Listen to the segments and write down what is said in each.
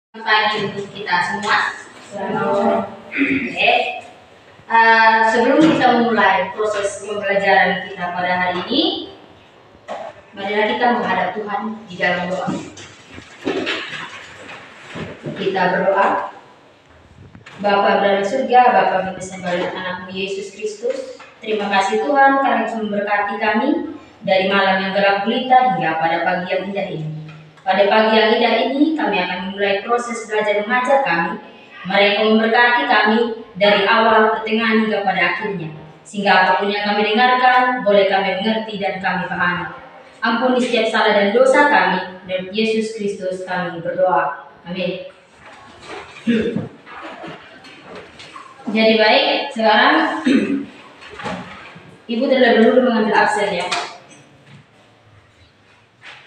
Pagi untuk kita semua. Oke. Sebelum kita memulai proses pembelajaran kita pada hari ini, marilah kita menghadap Tuhan di dalam doa. Kita berdoa. Bapa dari surga, Bapa kami bersama anakmu Yesus Kristus. Terima kasih Tuhan karena Engkau memberkati kami dari malam yang gelap gulita hingga pada pagi yang indah ini. Pada pagi yang indah ini kami akan memulai proses belajar mengajar kami. Mereka memberkati kami dari awal, pertengahan hingga pada akhirnya. Sehingga apapun yang kami dengarkan boleh kami mengerti dan kami pahami. Ampuni setiap salah dan dosa kami, dan Yesus Kristus kami berdoa. Amin. Jadi baik, sekarang Ibu terlebih dahulu mengambil absen ya.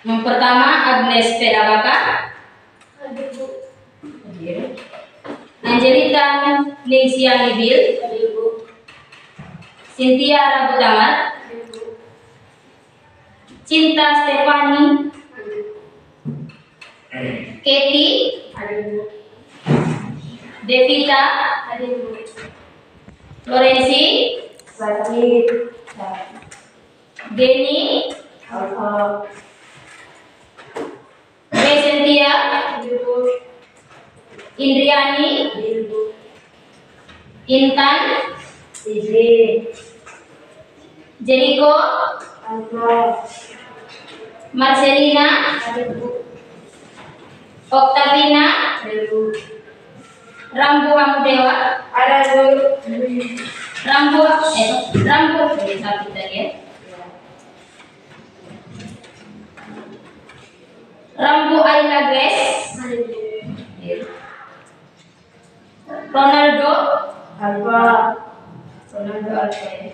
Yang pertama Agnes Pedabaka, Angelita Ningsia Libil, Cynthia Rabutamar, Cinta Stefani, Katie, Devita, Lorenzi, Denny, Cynthia, Indriani, Intan, Jericho, Marcelina, Octavina, Rambu Hamudewa, Rambu satu tadi ya. Rambu Ayla Grace, Ronaldo Alba ya.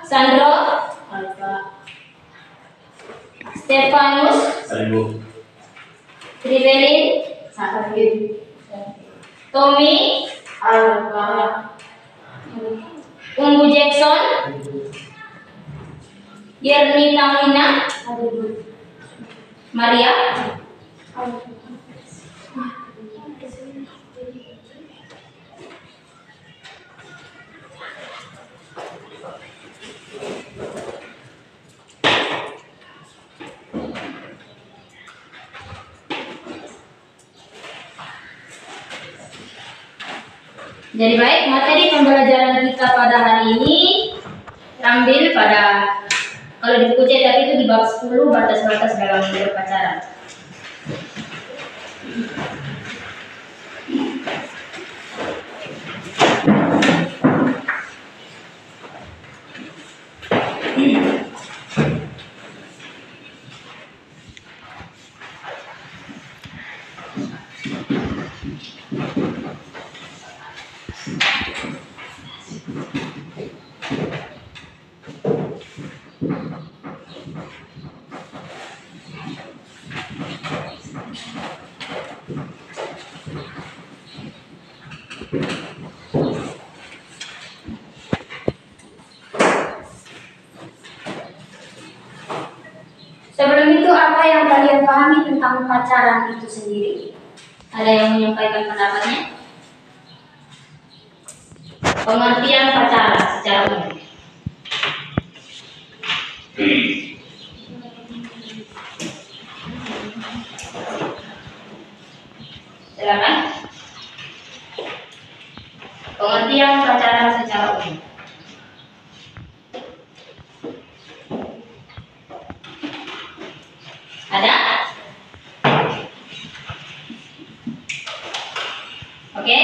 Sandro Alba, Stefanus Trivelin Tommy Alba, Ungu Jackson, Yerni Tamina, Maria, Jadi baik, materi pembelajaran kita pada hari ini ambil pada, kalau di buku cetak itu di bab 10 batas-batas dalam berpacaran. Sebelum itu, apa yang kalian pahami tentang pacaran itu sendiri? Ada yang menyampaikan pendapatnya? Pengertian pacaran secara umum. Silakan. Pengertian pacaran secara umum. Ada? Oke,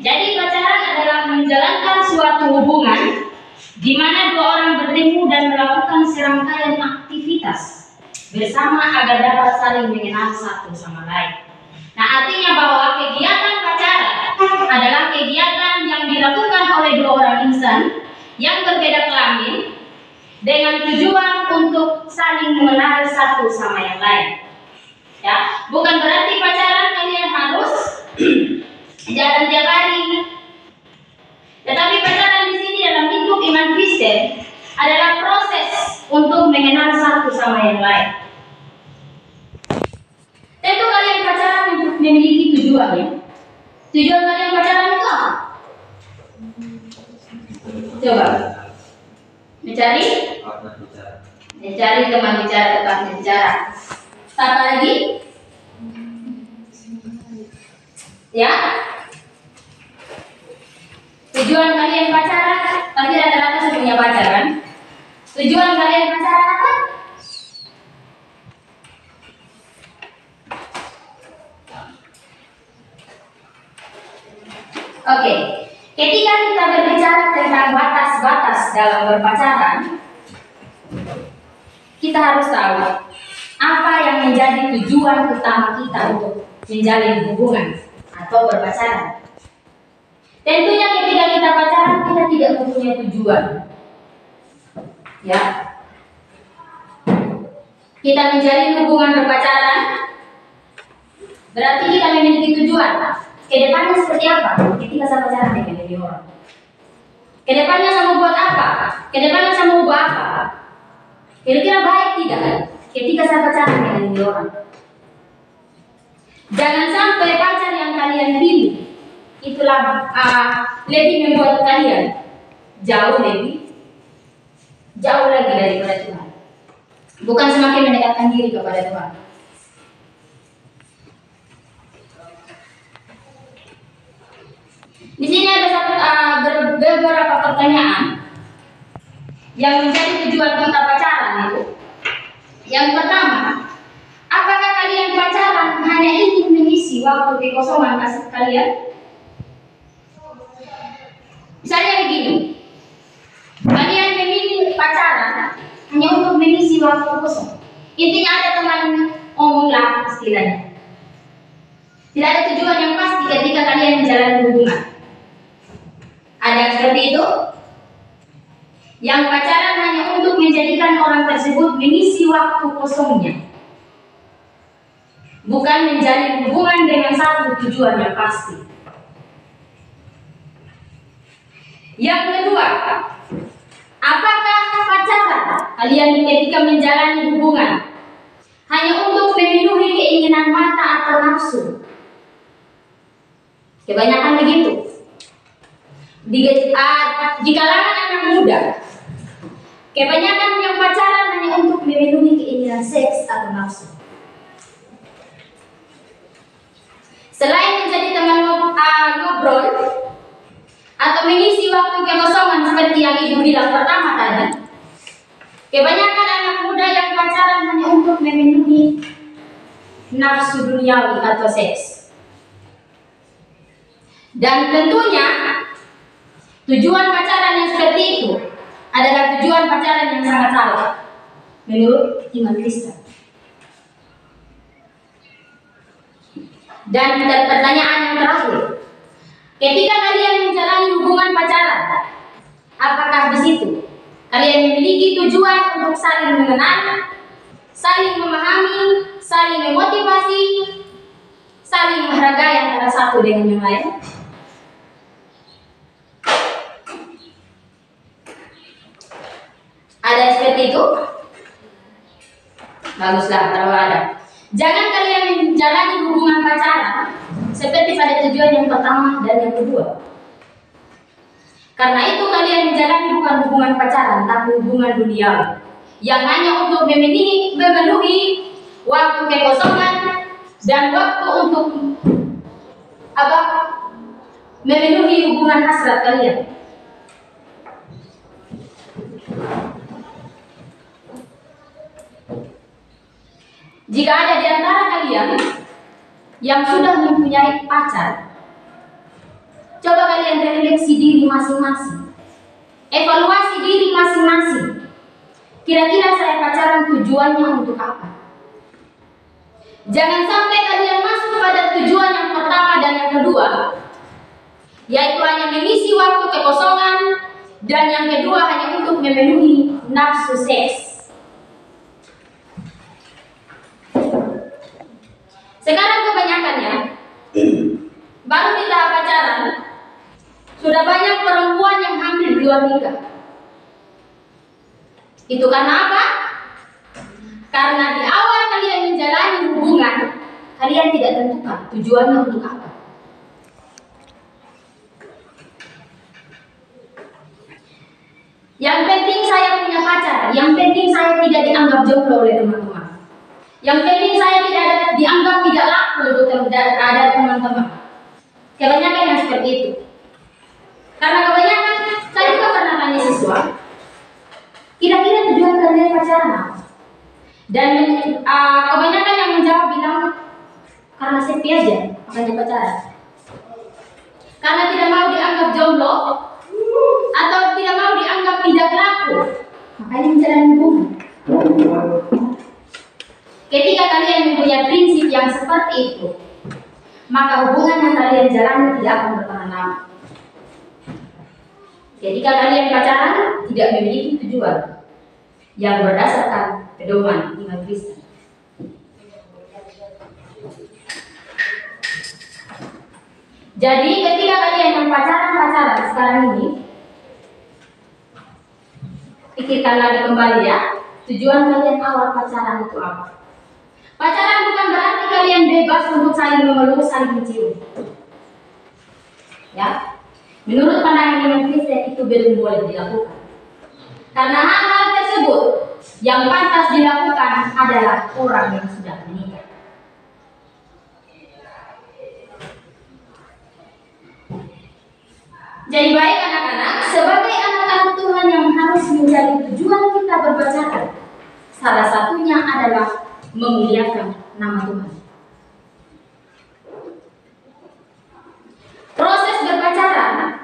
jadi pacaran adalah menjalankan suatu hubungan di mana dua orang bertemu dan melakukan serangkaian aktivitas bersama agar dapat saling mengenal satu sama lain. Nah, artinya bahwa kegiatan pacaran adalah kegiatan yang dilakukan oleh dua orang insan yang berbeda kelamin dengan tujuan untuk saling mengenal satu sama yang lain. Ya, bukan berarti pacaran kalian harus jalan tiap hari. Tetapi pacaran di sini dalam bentuk iman Kristen adalah proses untuk mengenal satu sama yang lain. Tentu kalian pacaran untuk memiliki tujuan ya. Tujuan kalian pacaran itu apa? Coba. Mencari teman bicara, tempat bicara. Apa lagi? Ya. Tujuan kalian pacaran, pasti rata-rata sudah punya pacar kan? Tujuan kalian pacaran apa? Oke, ketika kita berbicara tentang batas-batas dalam berpacaran, kita harus tahu apa yang menjadi tujuan utama kita untuk menjalin hubungan atau berpacaran. Tentunya ketika kita pacaran, kita tidak mempunyai tujuan. Ya, kita menjalin hubungan berpacaran, berarti kita memiliki tujuan. Kedepannya seperti apa? Ketika saya pacaran dengan ini orang. Kedepannya saya mau buat apa? Kedepannya saya mau buat apa? Kira-kira baik tidak? Ketika saya pacaran dengan ini orang. Jangan sampai pacar yang kalian pilih itulah lebih membuat kalian jauh lagi daripada Tuhan. Bukan semakin mendekatkan diri kepada Tuhan. Di sini ada beberapa pertanyaan yang menjadi tujuan kita pacaran itu. Yang pertama, apakah kalian pacaran hanya ingin mengisi waktu kekosongan kasih kalian? Misalnya begini, kalian memilih pacaran hanya untuk mengisi waktu kosong. Intinya ada teman omonglah istilahnya. Tidak ada tujuan yang pasti ketika kalian menjalani hubungan. Ada yang seperti itu? Yang pacaran hanya untuk menjadikan orang tersebut mengisi waktu kosongnya, bukan menjalin hubungan dengan satu tujuan yang pasti. Yang kedua, apakah pacaran kalian ketika menjalani hubungan hanya untuk memenuhi keinginan mata atau nafsu? Kebanyakan begitu. Di kalangan anak muda, kebanyakan yang pacaran hanya untuk memenuhi keinginan seks atau nafsu. Selain menjadi teman ngobrol atau mengisi waktu kekosongan seperti yang ibu bilang pertama tadi, kebanyakan anak muda yang pacaran hanya untuk memenuhi nafsu duniawi atau seks. Dan tentunya tujuan pacaran yang seperti itu adalah tujuan pacaran yang sangat salah menurut iman Kristen. Dan pertanyaan yang terakhir, ketika kalian menjalani hubungan pacaran, apakah di situ kalian memiliki tujuan untuk saling mengenal, saling memahami, saling memotivasi, saling menghargai antara satu dengan yang lain? Ada seperti itu? Baguslah kalau ada. Jangan kalian menjalani hubungan pacaran seperti pada tujuan yang pertama dan yang kedua. Karena itu kalian menjalani bukan hubungan pacaran, tapi hubungan duniawi yang hanya untuk memenuhi waktu kekosongan dan waktu untuk memenuhi hubungan hasrat kalian. Jika ada di antara kalian yang sudah mempunyai pacar, coba kalian refleksi diri masing-masing, evaluasi diri masing-masing. Kira-kira saya pacaran tujuannya untuk apa? Jangan sampai kalian masuk pada tujuan yang pertama dan yang kedua, yaitu hanya mengisi waktu kekosongan, dan yang kedua hanya untuk memenuhi nafsu seks. Sekarang kebanyakannya baru di tahap pacaran sudah banyak perempuan yang hampir di luar nikah. Itu karena apa? Karena di awal kalian menjalani hubungan, kalian tidak tentukan tujuannya untuk apa. Yang penting saya punya pacar, yang penting saya tidak dianggap jomblo oleh teman-teman, yang penting saya tidak dianggap tidak laku untuk ada teman-teman. Kebanyakan yang seperti itu. Karena kebanyakan, saya juga pernah tanya siswa, kira-kira tujuan kalian pacaran apa? Dan kebanyakan yang menjawab bilang, karena happy aja, makanya pacaran. Karena tidak mau dianggap jomblo, atau tidak mau dianggap tidak laku, makanya menjalani hubungan. Ketika kalian mempunyai prinsip yang seperti itu, maka hubungan yang kalian jalani tidak akan bertahan lama. Ketika kalian pacaran, tidak memiliki tujuan yang berdasarkan pedoman iman Kristen. Jadi ketika kalian yang pacaran sekarang ini, pikirkan lagi kembali ya, tujuan kalian awal pacaran itu apa? Pacaran bukan berarti kalian bebas untuk saling memeluk, saling mencium. Ya, menurut pandangan iman Kristen itu belum boleh dilakukan. Karena hal-hal tersebut yang pantas dilakukan adalah orang yang sudah menikah. Jadi baik anak-anak, sebagai anak-anak Tuhan yang harus menjadi tujuan kita berpacaran, salah satunya adalah memuliakan nama Tuhan. Proses berpacaran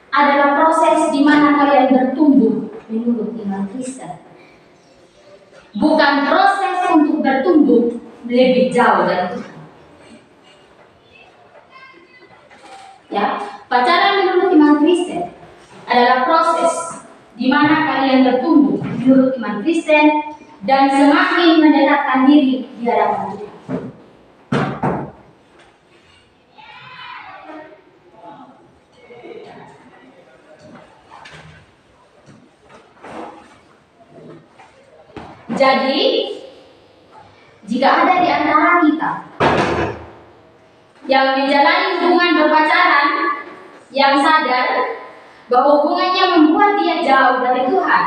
adalah proses di mana kalian bertumbuh menurut iman Kristen. Bukan proses untuk bertumbuh lebih jauh dari Tuhan. Ya, pacaran menurut iman Kristen adalah proses di mana kalian bertumbuh menurut iman Kristen dan semakin mendekatkan diri di hadapan Tuhan. Jadi, jika ada di antara kita yang menjalani hubungan berpacaran yang sadar bahwa hubungannya membuat dia jauh dari Tuhan,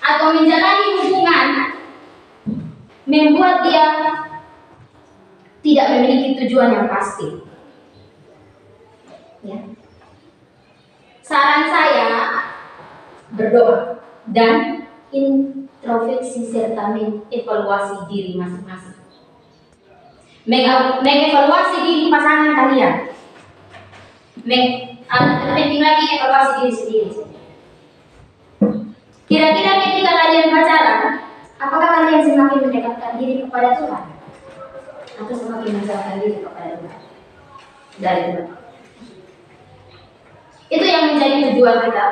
atau menjalani hubungan membuat dia tidak memiliki tujuan yang pasti, ya, saran saya berdoa dan introspeksi serta mengevaluasi diri masing-masing. Mengevaluasi diri pasangan kalian. Penting lagi evaluasi diri sendiri. Kira-kira ketika kalian pacaran, apakah kalian semakin mendekatkan diri kepada Tuhan atau semakin menjauhkan diri kepada Tuhan? Dari Tuhan. Itu yang menjadi tujuan kita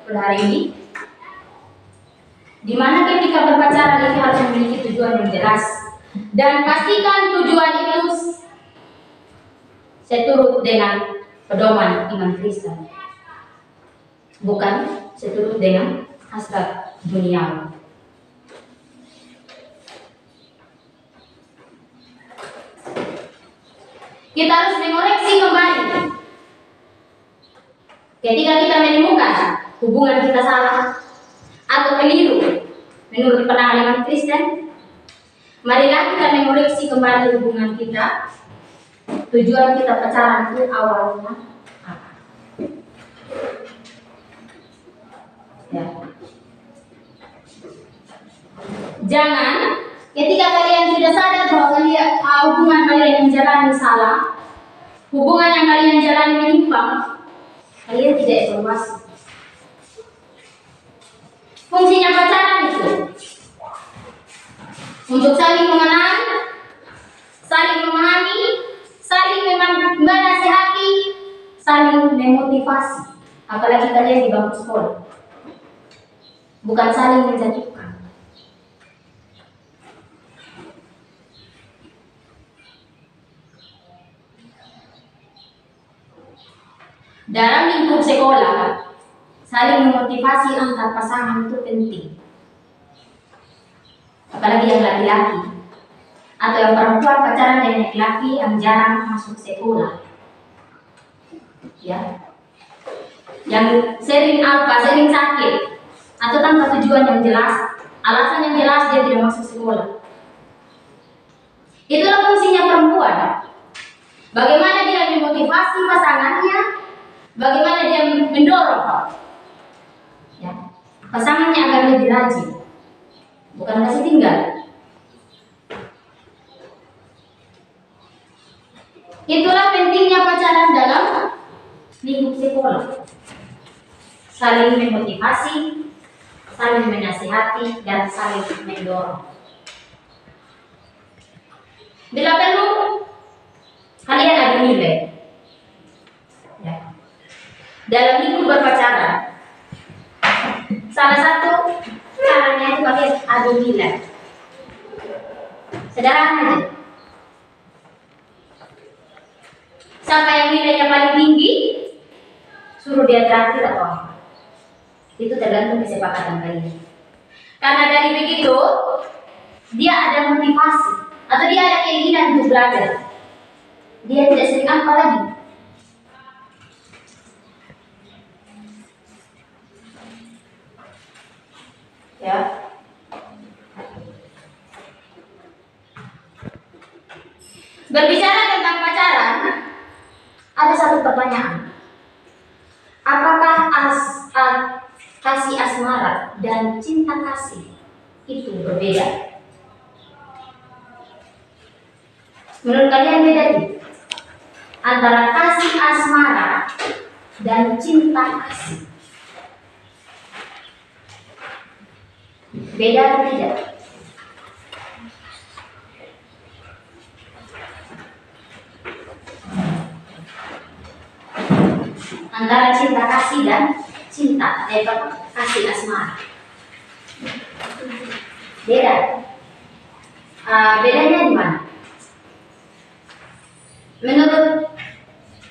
pada hari ini. Di mana ketika berpacaran itu harus memiliki tujuan yang jelas, dan pastikan tujuan itu seturut dengan pedoman iman Kristen, bukan seturut dengan hasrat duniawi. Kita harus mengoreksi kembali ketika kita menemukan hubungan kita salah atau keliru menurut pandangan iman Kristen. Marilah kita mengoreksi kembali hubungan kita. Tujuan kita pacaran itu awalnya apa? Ya. Jangan ketika kalian sudah sadar bahwa hubungan kalian menjalani salah, hubungan yang kalian jalani menyimpang, kalian tidak evaluasi. Fungsinya pacaran itu untuk saling mengenal, saling memahami, saling menasihati, saling memotivasi. Apalagi kalian di bangku sekolah, bukan saling menjatuhkan. Dalam lingkup sekolah, saling memotivasi antar pasangan itu penting. apalagi yang laki-laki atau yang perempuan pacaran dengan laki-laki yang jarang masuk sekolah, ya, yang sering sakit atau tanpa tujuan yang jelas, alasan yang jelas dia tidak masuk sekolah. Itulah fungsinya perempuan. Bagaimana dia memotivasi pasangannya, bagaimana dia mendorong, ya, pasangannya agar lebih rajin, bukan kasih tinggal. Itulah pentingnya pacaran dalam lingkup sekolah. Saling memotivasi, saling menasihati, dan saling mendorong. Bila perlu, kalian ada nilai, ya, dalam lingkup berpacaran. Salah satu caranya itu pakai adu nilai. Sederhana aja. Siapa yang nilainya paling tinggi, suruh dia traktir atau apa. Itu tergantung kesepakatan kalian. Karena dari begitu, dia ada motivasi atau dia ada keinginan untuk belajar. Dia tidak sering apa lagi. Ya. Berbicara tentang pacaran, ada satu pertanyaan. Apakah kasih asmara dan cinta kasih itu berbeda? Menurut kalian beda tidak? Antara kasih asmara dan cinta kasih. Beda atau tidak? Antara cinta kasih dan kasih asmara. Beda. Bedanya di mana? Menurut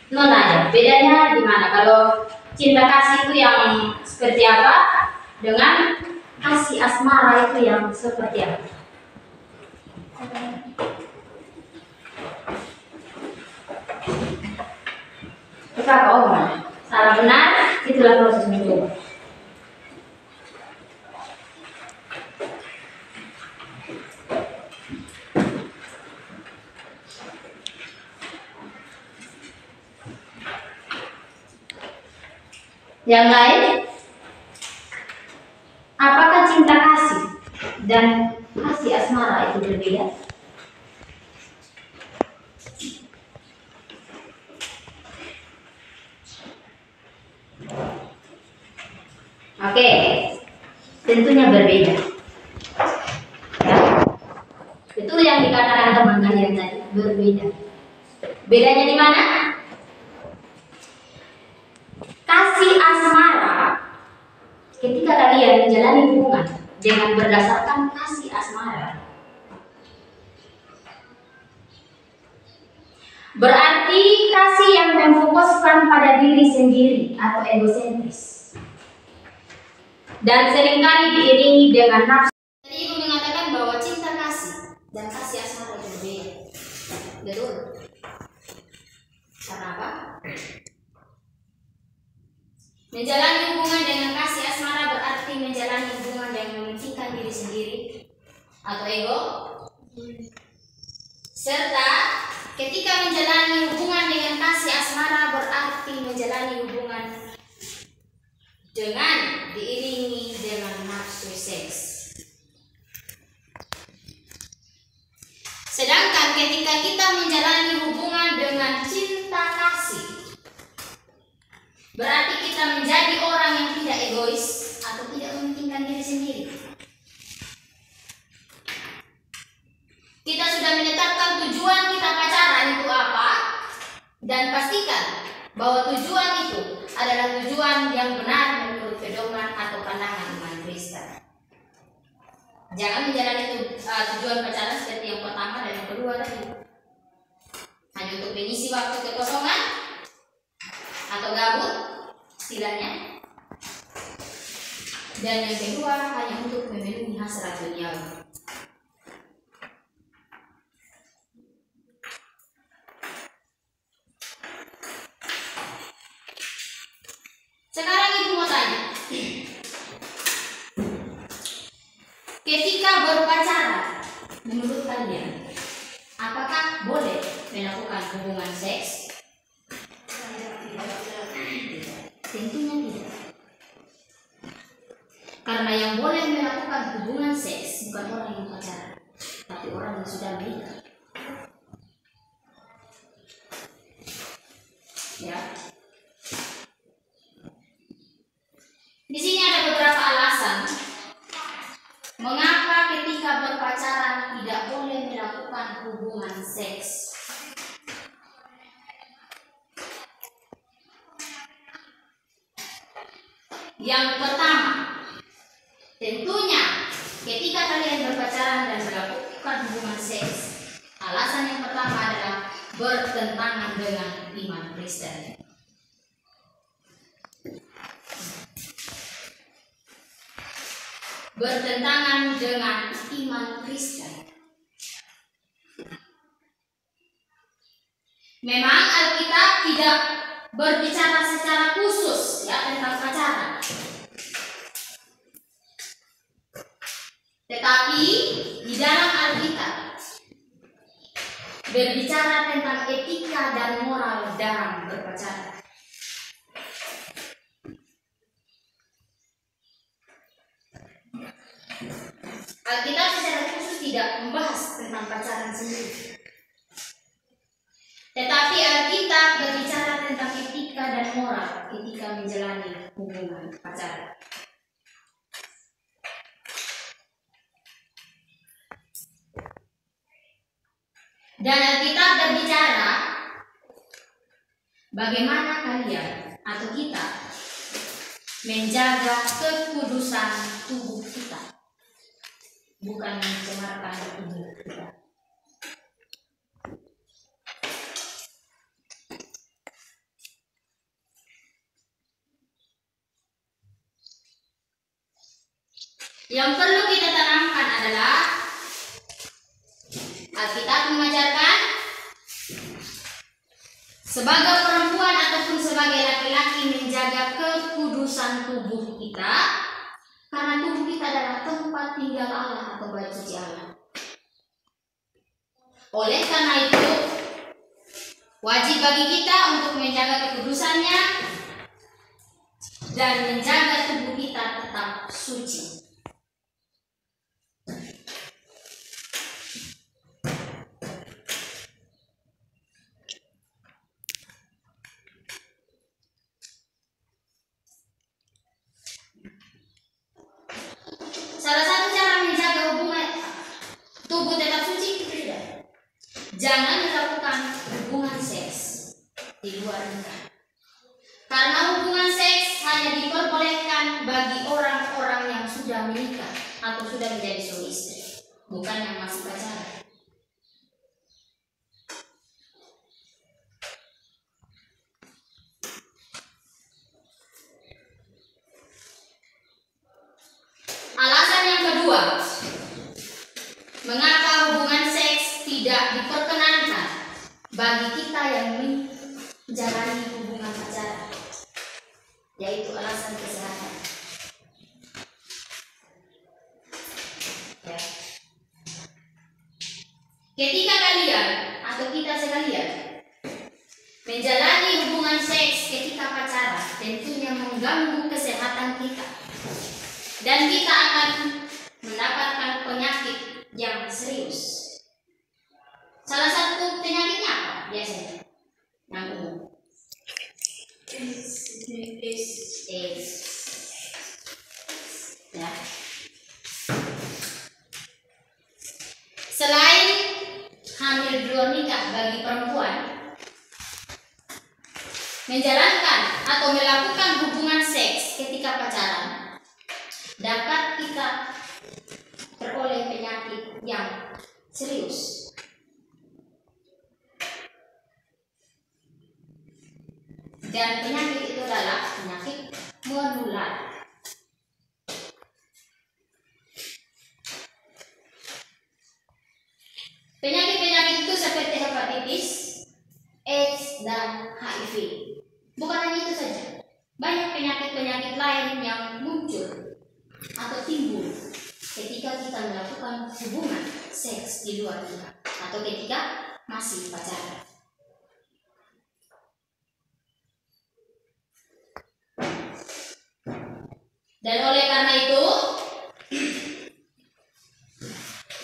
Nona ya, bedanya di mana? Kalau cinta kasih itu yang seperti apa dengan kasih asmara itu yang seperti apa? Kita omong. Salah benar, itulah proses mencoba. Yang lain, apakah cinta kasih dan kasih asmara itu berbeda? Oke, tentunya berbeda. Ya. Itu yang dikatakan teman kalian tadi, berbeda. Bedanya di mana? Kasih asmara, ketika kalian menjalani hubungan dengan berdasarkan kasih asmara, berarti kasih yang memfokuskan pada diri sendiri atau egosentris, dan seringkali diiringi dengan nafsu. Tadi Ibu mengatakan bahwa cinta kasih dan kasih asmara itu berbeda. Betul? Karena apa? Menjalani hubungan dengan kasih asmara berarti menjalani hubungan yang mementingkan diri sendiri atau ego. Serta ketika menjalani hubungan dengan kasih asmara berarti menjalani hubungan dengan diiringi dengan nafsu seks. Sedangkan ketika kita menjalani hubungan dengan cinta kasih, berarti kita menjadi orang yang tidak egois atau tidak mementingkan diri sendiri. Kita sudah menetapkan tujuan kita pacaran itu apa, dan pastikan bahwa tujuan itu adalah tujuan yang benar menurut pedoman atau pandangan iman Kristen. Jangan menjalani tujuan pacaran seperti yang pertama dan yang kedua tadi, hanya untuk mengisi waktu kekosongan atau gabut istilahnya, dan yang kedua hanya untuk memenuhi hasrat duniawi. Sekarang ibu mau tanya, ketika berpacaran, menurut kalian, apakah boleh melakukan hubungan seks? Tentunya tidak. Karena yang boleh melakukan hubungan seks bukan orang yang pacaran, tapi orang yang sudah menikah. Ya. Di sini ada beberapa alasan mengapa ketika berpacaran tidak boleh melakukan hubungan seks. Yang pertama, tentunya ketika kalian berpacaran dan melakukan hubungan seks, alasan yang pertama adalah bertentangan dengan iman Kristen. Bertentangan dengan iman Kristen. Memang Alkitab tidak berbicara secara khusus ya tentang pacaran. Tetapi di dalam Alkitab berbicara tentang etika dan moral dalam berpacaran. Alkitab secara khusus tidak membahas tentang pacaran sendiri. Tetapi Alkitab berbicara tentang etika dan moral ketika menjalani hubungan pacaran. Dan Alkitab berbicara bagaimana kalian atau kita menjaga kekudusan tubuh kita, bukan mencemarkan tubuh kita. Yang perlu kita tanamkan adalah Alkitab mengajarkan sebagai perempuan ataupun sebagai laki-laki menjaga kekudusan tubuh kita, karena tubuh kita adalah tempat tinggal Allah atau bait suci Allah. Oleh karena itu, wajib bagi kita untuk menjaga kekudusannya dan menjaga tubuh kita tetap suci. Salah satu cara menjaga hubungan tubuh tetap suci itu tidak. Jangan melakukan hubungan seks di luar nikah. Karena hubungan seks hanya diperbolehkan bagi orang-orang yang sudah menikah atau sudah menjadi suami istri, bukan yang masih pacaran. Alasan yang kedua, mengapa hubungan seks tidak diperkenankan bagi kita yang menjalani hubungan pacaran, yaitu alasan kesehatan. Ya. Ketika kalian atau kita sekalian menjalani hubungan seks ketika pacaran, tentunya mengganggu kesehatan kita. Dan kita akan mendapatkan penyakit yang serius. Salah satu penyakitnya apa biasanya? Yang umum. AIDS. Ya. Selain hamil di luar nikah bagi perempuan, menjalankan atau melakukan hubungan seks ketika pacaran dapat kita peroleh penyakit yang serius. Dan penyakit itu adalah penyakit menular. Penyakit-penyakit itu seperti hepatitis, AIDS, dan HIV. Bukan hanya itu saja. banyak penyakit-penyakit lain yang muncul atau timbul ketika kita melakukan hubungan seks di luar nikah atau ketika masih pacaran. Dan oleh karena itu,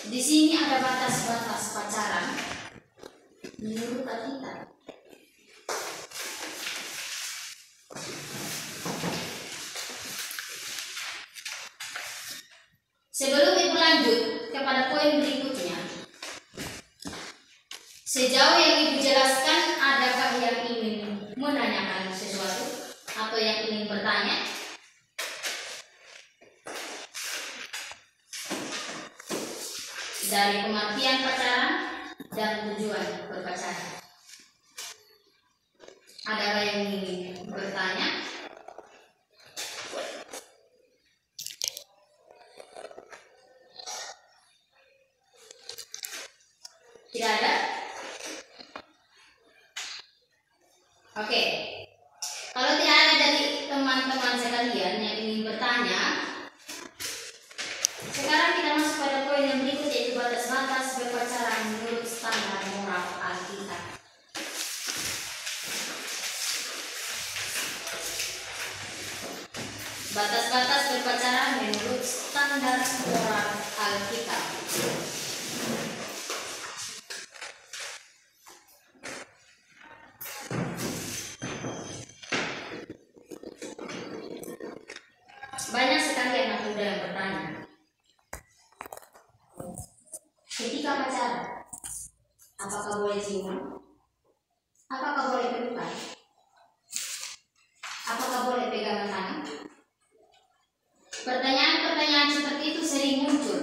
di sini ada batas-batas pacaran menurut kita. Sebelum ibu lanjut kepada poin berikutnya, sejauh yang ibu jelaskan, adakah yang ingin menanyakan sesuatu atau yang ingin bertanya? Dari pengertian pacaran dan tujuan berpacaran, adakah yang ingin bertanya? Tidak ada? Oke. Kalau tidak ada dari teman-teman sekalian yang ingin bertanya, sekarang kita masuk pada poin yang berikut, yaitu batas-batas berpacaran menurut standar moral Alkitab. Batas-batas berpacaran menurut standar moral Alkitab. Banyak sekali anak muda yang bertanya, ketika pacaran, apakah boleh ciuman? Apakah boleh pelukan? Apakah boleh pegangan tangan? Pertanyaan-pertanyaan seperti itu sering muncul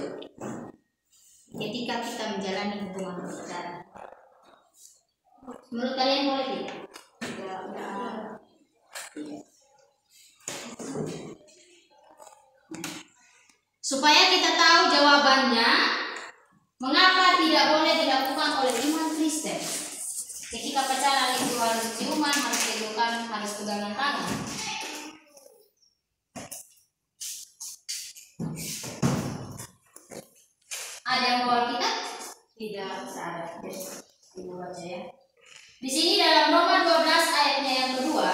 ketika kita menjalani hubungan berpacaran. Menurut kalian boleh tidak? Tidak. Supaya kita tahu jawabannya, mengapa tidak boleh dilakukan oleh iman Kristen. Ketika pacaran itu harus ciuman, harus pelukan, harus pegangan tangan. Ada yang bawa kita? Tidak ada. Ibu baca ya. Di sini dalam Roma 12 ayatnya yang kedua,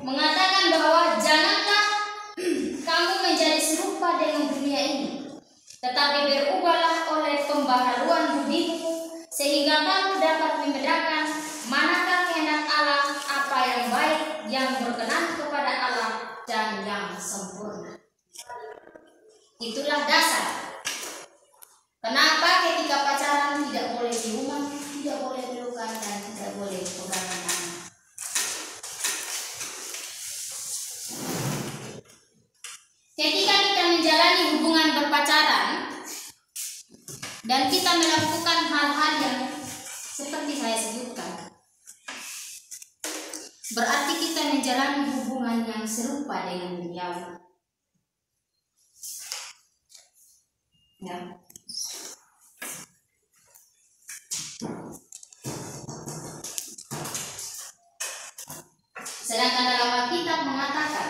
mengatakan bahwa janganlah kamu menjadi serupa dengan dunia ini, tetapi berubahlah oleh pembaharuan budimu, sehingga kamu dapat membedakan manakah kehendak Allah, apa yang baik, yang berkenan kepada Allah, dan yang sempurna. Itulah dasar kenapa ketika pacaran tidak boleh ciuman, tidak boleh pelukan, dan tidak boleh pegangan tangan. Ketika kita menjalani hubungan berpacaran dan kita melakukan hal-hal yang seperti saya sebutkan, berarti kita menjalani hubungan yang serupa dengan duniawi. Ya. Sedangkan dalam Alkitab mengatakan,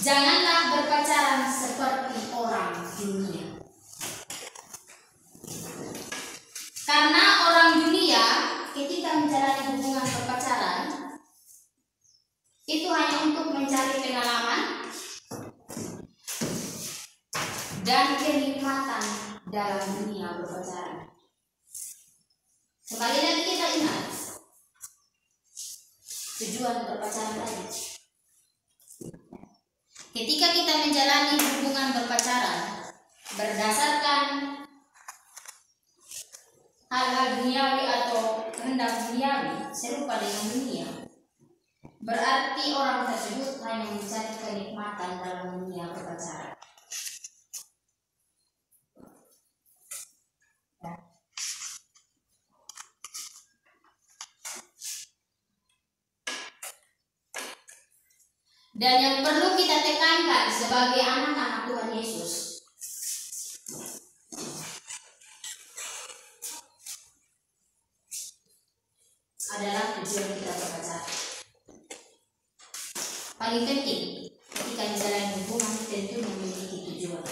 janganlah berpacaran seperti orang dunia. Karena orang dunia ketika menjalani hubungan berpacaran itu hanya untuk mencari pengalaman dan kenikmatan dalam dunia berpacaran. Kembali lagi kita ingat tujuan berpacaran tadi. Ketika kita menjalani hubungan berpacaran berdasarkan hal-hal duniawi atau kehendak duniawi serupa dengan dunia, berarti orang tersebut hanya mencari kenikmatan dalam dunia berpacaran. Dan yang perlu kita tekankan sebagai anak-anak Tuhan Yesus, adalah tujuan kita berpacaran. Paling penting ketika menjalani hubungan tentu memiliki tujuan.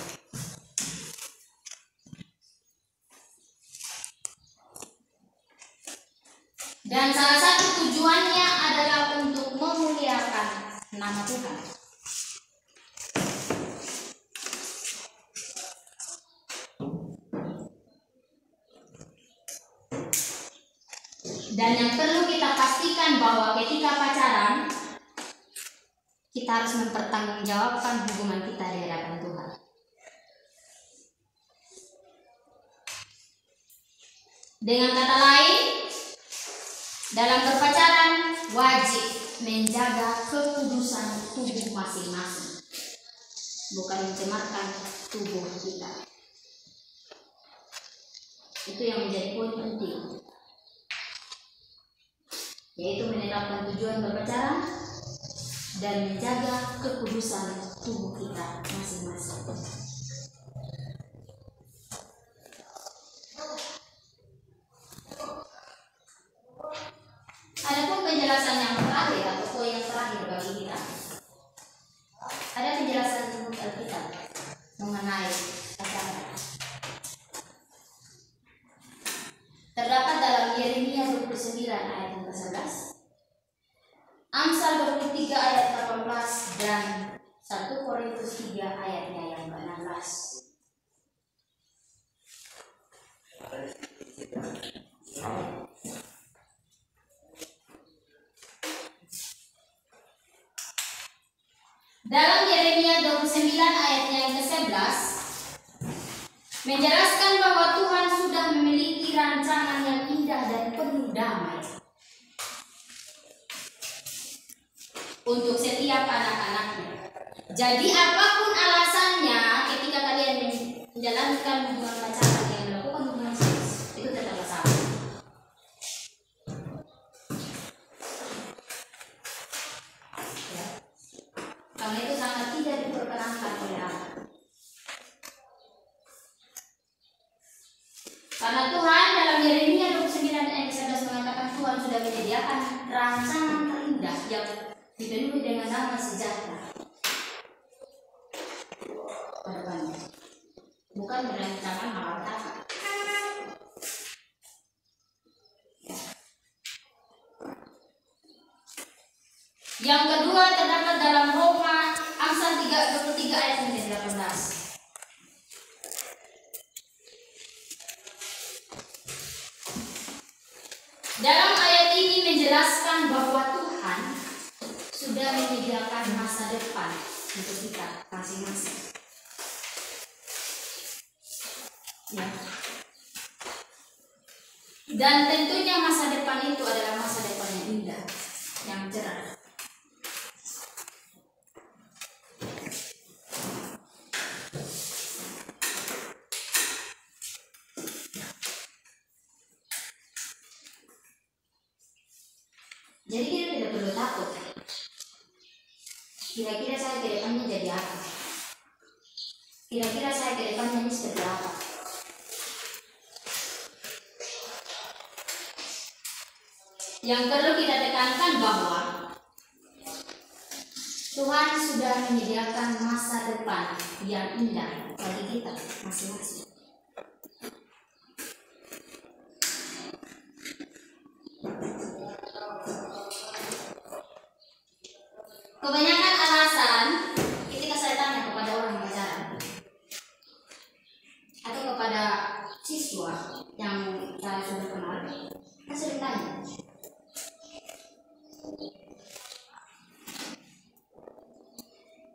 Dan salah satu tujuannya adalah untuk memuliakan nama Tuhan. Dan yang perlu kita pastikan bahwa ketika pacaran, kita harus mempertanggungjawabkan hubungan kita di hadapan Tuhan. Dengan kata lain, dalam berpacaran wajib menjaga kekudusan tubuh masing-masing, bukan mencemarkan tubuh kita. Itu yang menjadi poin penting, yaitu menetapkan tujuan berpacaran dan menjaga kekudusan tubuh kita masing-masing. Adapun penjelasan yang terakhir atau poin yang terakhir bagi kita, ada penjelasan menurut Alkitab mengenai pacaran. Terdapat dalam Yeremia 29 ayat 11, Amsal 23 ayat 18 dan 1 Korintus 3 ayatnya yang ke-16. Dalam Yeremia 29 ayatnya yang ke-11 menjelaskan bahwa Tuhan sudah memiliki rancangan yang indah dan penuh damai untuk setiap anak-anaknya. Jadi apapun alasannya ketika kalian menjalankan hubungan pacaran yang melakukan hubungan seks, itu tetap salah. Ya. Karena itu sangat tidak diperkenankan oleh Allah. Karena Tuhan dalam Yeremia 29 ayat 11 mengatakan Tuhan sudah menyediakan rancangan terindah yang dipenuhi dengan damai sejahtera pada banyak, bukan merancangan malapetaka. Yang kedua terdapat dalam Roma Amsal 23 ayat 18. Dalam ayat ini menjelaskan bahwa Tuhan sudah menyediakan masa depan untuk kita masing-masing. Ya. Dan tentunya masa depan itu adalah masa depan yang indah, yang cerah. Jadi kita tidak perlu takut. Kira-kira saya ke depannya jadi apa? Kira-kira saya ke depannya ini seperti apa? Yang perlu kita tekankan bahwa Tuhan sudah menyediakan masa depan yang indah bagi kita masing-masing. Kebanyakan alasan ketika saya tanya kepada orang pacaran atau kepada siswa yang saya sudah kenal, saya sering tanya,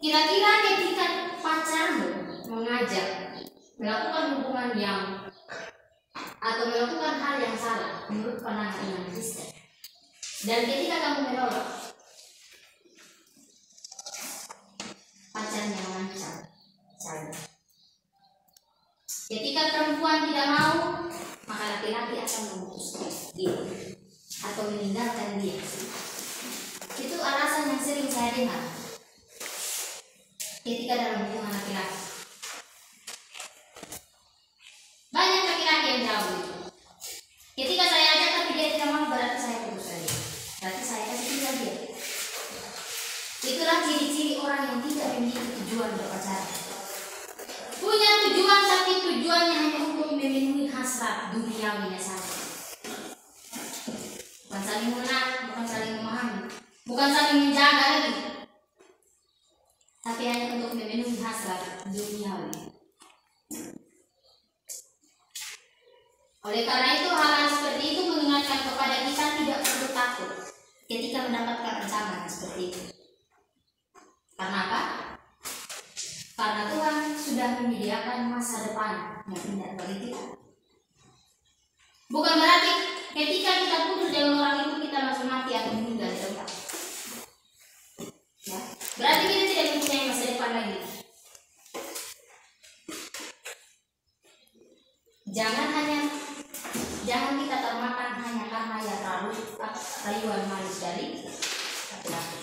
kira-kira ketika pacarmu mengajak melakukan hubungan yang atau melakukan hal yang salah menurut pandangan iman Kristen, dan ketika kamu menolak, pacarnya mengancam saya. Ketika perempuan tidak mau, maka laki-laki akan memutuskan dia atau meninggalkan dia. Itu alasan yang sering saya dengar ketika dalam hubungan laki-laki. Banyak laki-laki yang jauh itu. Ketika saya ajak tapi dia tidak mau, berarti saya putus saja. Berarti saya kasih tinggal dia. Itulah ciri-ciri orang yang tidak memiliki tujuan berpacaran. Punya tujuan tapi tujuannya hanya untuk memenuhi hasrat duniawinya saja. Bukan saling mengenal, bukan saling memahami, bukan saling menjaga lagi, tapi hanya untuk memenuhi hasrat duniawi. Oleh karena itu hal-hal seperti itu mengingatkan kepada kita tidak perlu takut ketika mendapatkan ancaman seperti itu. Karena apa? Karena Tuhan sudah menyediakan masa depan yang indah bagi kita. Bukan berarti ketika kita putus dengan orang itu kita langsung mati atau meninggal di tempat. Ya, berarti kita tidak mempunyai masa depan lagi. Jangan kita termakan hanya karena ya rayuan manis dari laki-laki.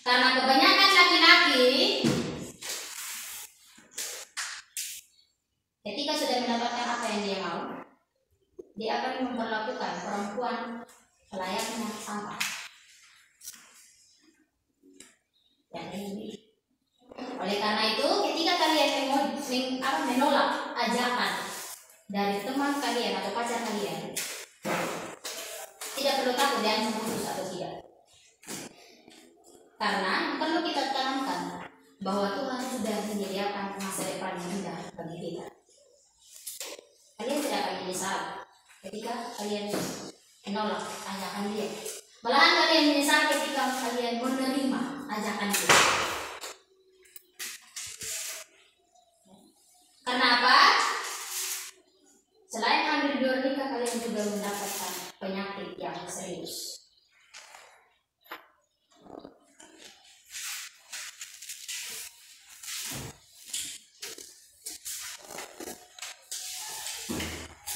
Karena kebanyakan laki-laki ketika sudah mendapatkan apa yang dia mau, dia akan memperlakukan perempuan layaknya sampah. Oleh karena itu, ketika kalian menolak ajakan dari teman kalian atau pacar kalian, tidak perlu takut dia putus atau tidak. Karena perlu kita tanamkan bahwa Tuhan sudah menyediakan masa depan yang indah bagi kita. Kalian tidak akan menyesal ketika kalian menolak ajakan dia. Malahan kalian menyesal ketika kalian menerima ajakan dia. Karena apa? Selain hamil di luar nikah, kalian juga mendapatkan penyakit yang serius.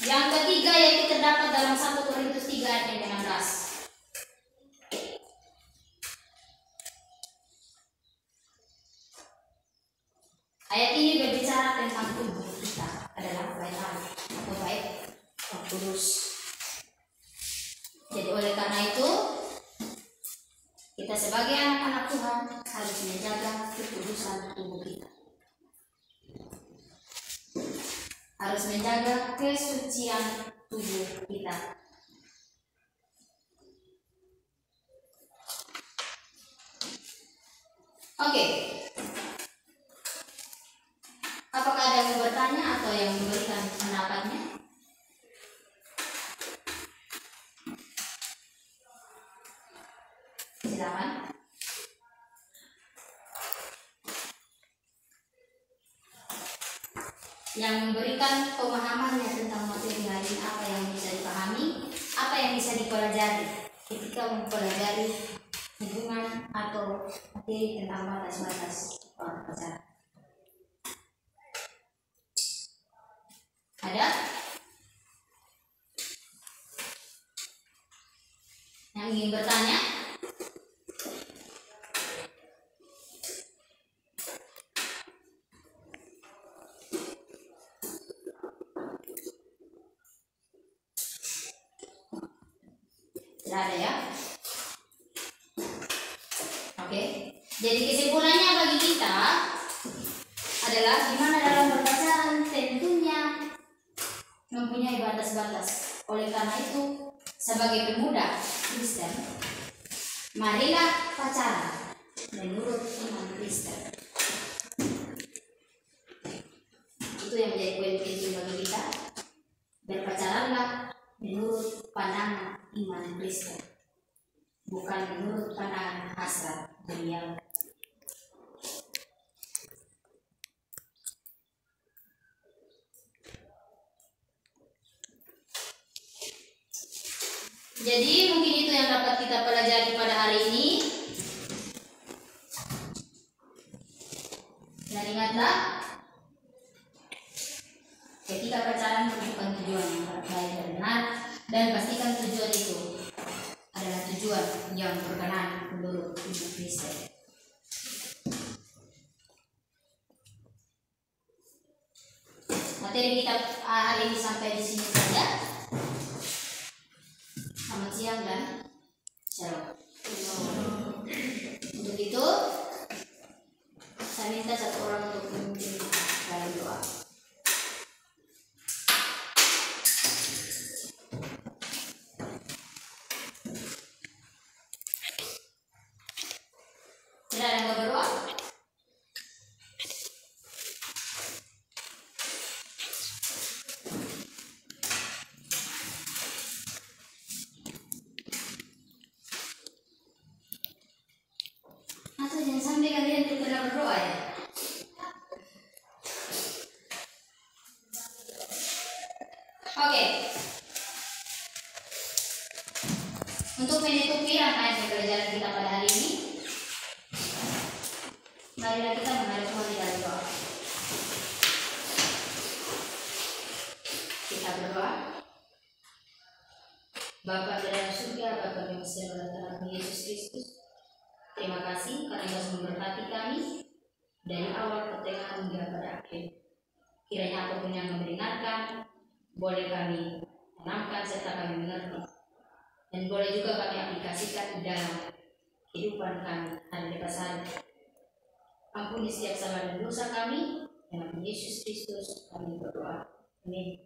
Yang ketiga yaitu terdapat dalam 1 Korintus 3 ayat yang 16. Ayat ini berbicara tentang tubuh kita adalah bait Allah atau bait Roh Kudus. Jadi oleh karena itu kita sebagai anak-anak Tuhan harus menjaga kekudusan tubuh kita. Harus menjaga kesucian tubuh kita. Oke. Apakah ada yang bertanya atau yang memberikan pendapatnya? Silakan. Yang memberikan pemahamannya tentang materi hari ini, apa yang bisa dipahami, apa yang bisa dipelajari ketika mempelajari hubungan atau materi tentang batas-batas pacaran. Ada? Yang ingin bertanya? Tidak ada ya? Oke. Jadi kesimpulannya bagi kita adalah gimana dalam berpacaran tentunya mempunyai batas-batas. Oleh karena itu, sebagai pemuda Kristen, marilah pacaran menurut iman Kristen. Itu yang menjadi poin penting bagi kita. Berpacaranlah menurut pandangan iman Kristen, bukan menurut pandangan hasrat dunia. Jadi mungkin itu yang dapat kita pelajari pada hari ini. Dan ingatlah, ketika pacaran tentukan tujuan yang baik dan benar, dan pastikan tujuan itu adalah tujuan yang berkenan menurut iman Kristen. Materi kita hari ini sampai di sini saja. Selamat siang dan shalom. Untuk itu, saya minta satu orang untuk memimpin dalam doa. Tidak ada yang mau berdoa? Masa jangan sampai kalian tidak berdoa ya? Oke. Untuk menutupi rangkaian pembelajaran kita pada hari ini, marilah kita menghadap Tuhan di dalam doa. Kita berdoa. Bapa di dalam surga, Bapa yang besar dalam Yesus Kristus, terima kasih karena Engkau memberkati kami dari awal, pertengahan hingga pada akhir. Kiranya apapun yang mendengarkan, boleh kami tanamkan serta kami mengerti, dan boleh juga kami aplikasikan di dalam kehidupan kami hari lepas hari. Ampuni setiap salah dan dosa kami, dalam Yesus Kristus kami berdoa. Amin.